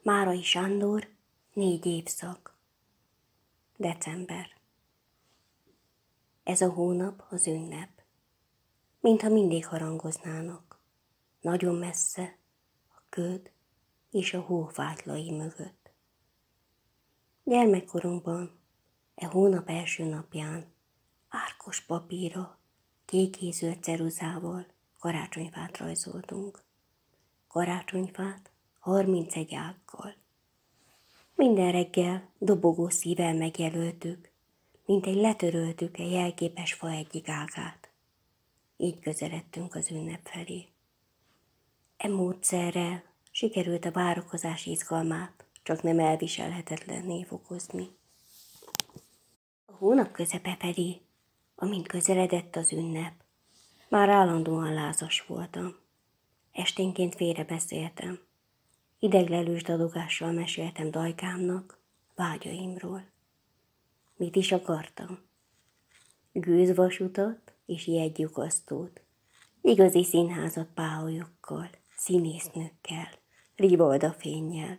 Márai Sándor, 4 évszak. December. Ez a hónap az ünnep. Mintha mindig harangoznának. Nagyon messze, a köd és a hó fájtlai mögött. Gyermekkorunkban, e hónap első napján, árkos papírra, kék-zöld ceruzával karácsonyfát rajzoltunk. Karácsonyfát 31 ággal. Minden reggel dobogó szívvel megjelöltük, mint egy letöröltük egy jelképes fa egyik ágát. Így közeledtünk az ünnep felé. E módszerrel sikerült a várakozás izgalmát csak nem elviselhetetlenné fokozni. A hónap közepe felé, amint közeledett az ünnep, már állandóan lázas voltam. Esténként félrebeszéltem. Ideglelős dadogással meséltem Dajkámnak vágyaimról. Mit is akartam? Gőzvasutat és jegylyukasztót, igazi színházat páholyokkal, színésznőkkel, rivaldafénnyel,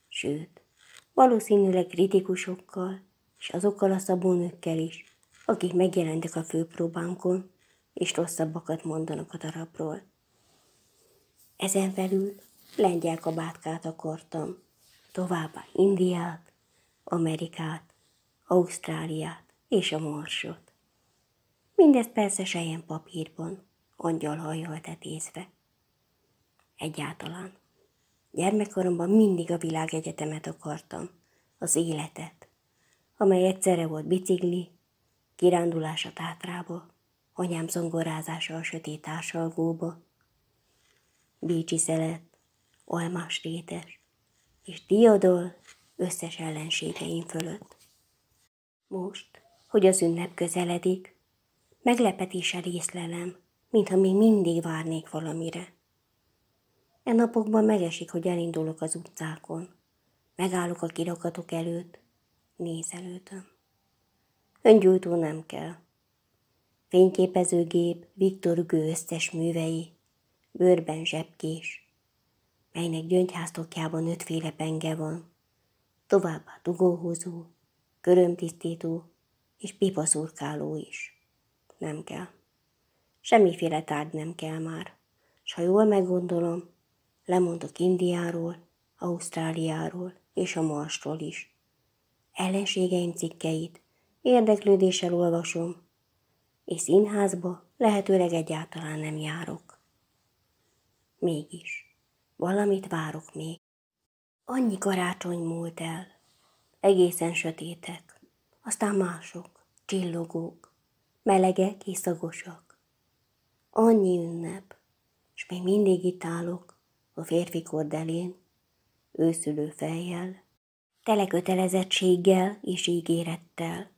sőt, valószínűleg kritikusokkal és azokkal a szabónőkkel is, akik megjelentek a főpróbánkon, és rosszabbakat mondanak a darabról. Ezen felül lengyel kabátkát akartam, továbbá Indiát, Amerikát, Ausztráliát és a Marsot. Mindezt persze selyem papírban, angyalhajjal tetézve. Egyáltalán. Gyermekkoromban mindig a világegyetemet akartam, az életet, amely egyszerre volt bicikli, kirándulás a Tátrába, anyám zongorázása a sötét társalgóba, Bécsi szelet, almás rétes, és diadal összes ellenségeim fölött. Most, hogy az ünnep közeledik, meglepetéssel észlelem, mintha még mindig várnék valamire. E napokban megesik, hogy elindulok az utcákon, megállok a kirakatok előtt, nézelődöm. Öngyújtó nem kell. Fényképezőgép Viktor Hugo összes művei, bőrben zsebkés, melynek gyöngyháztokjában 5 penge van, továbbá dugóhozó, körömtisztító és pipaszurkáló is. Nem kell. Semmiféle tárgy nem kell már, s ha jól meggondolom, lemondok Indiáról, Ausztráliáról és a Marsról is. Ellenségeim cikkeit érdeklődéssel olvasom, és színházba lehetőleg egyáltalán nem járok. Mégis, valamit várok még. Annyi karácsony múlt el, egészen sötétek, aztán mások, csillogók, melegek és szagosak. Annyi ünnep, s még mindig itt állok a férfi kordelén, őszülő fejjel, tele kötelezettséggel és ígérettel,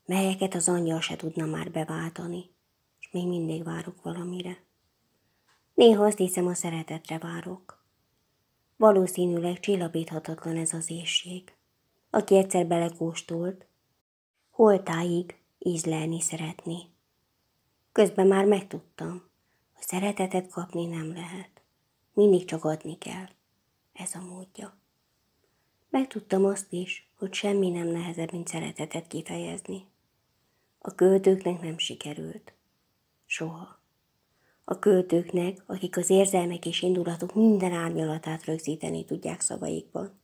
melyeket az angyal se tudna már beváltani, és még mindig várok valamire. Néha azt hiszem, a szeretetre várok. Valószínűleg csillapíthatatlan ez az éhség, aki egyszer belekóstolt, holtáig ízlelni szeretni. Közben már megtudtam, hogy szeretetet kapni nem lehet. Mindig csak adni kell. Ez a módja. Megtudtam azt is, hogy semmi nem nehezebb, mint szeretetet kifejezni. A költőknek nem sikerült. Soha. A költőknek, akik az érzelmek és indulatok minden árnyalatát rögzíteni tudják szavaikban.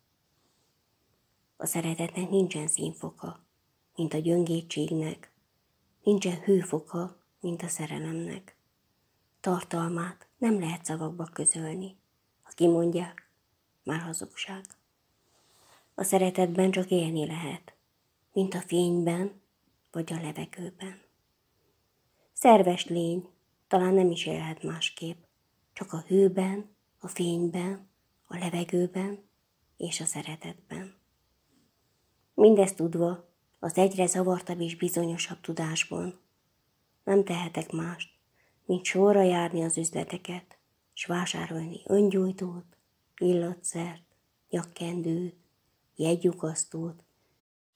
A szeretetnek nincsen színfoka, mint a gyöngétségnek, nincsen hőfoka, mint a szerelemnek. Tartalmát nem lehet szavakba közölni. Ha kimondják, már hazugság. A szeretetben csak élni lehet, mint a fényben vagy a levegőben. Szerves lény, talán nem is élhet másképp, csak a hőben, a fényben, a levegőben és a szeretetben. Mindezt tudva, az egyre zavartabb és bizonyosabb tudásban nem tehetek mást, mint sorra járni az üzleteket, s vásárolni öngyújtót, illatszert, nyakkendőt, jegylyukasztót,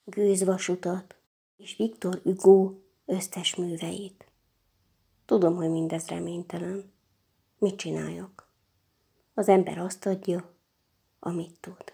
gőzvasutat és Viktor Hugo összes műveit. Tudom, hogy mindez reménytelen. Mit csináljak? Az ember azt adja, amit tud.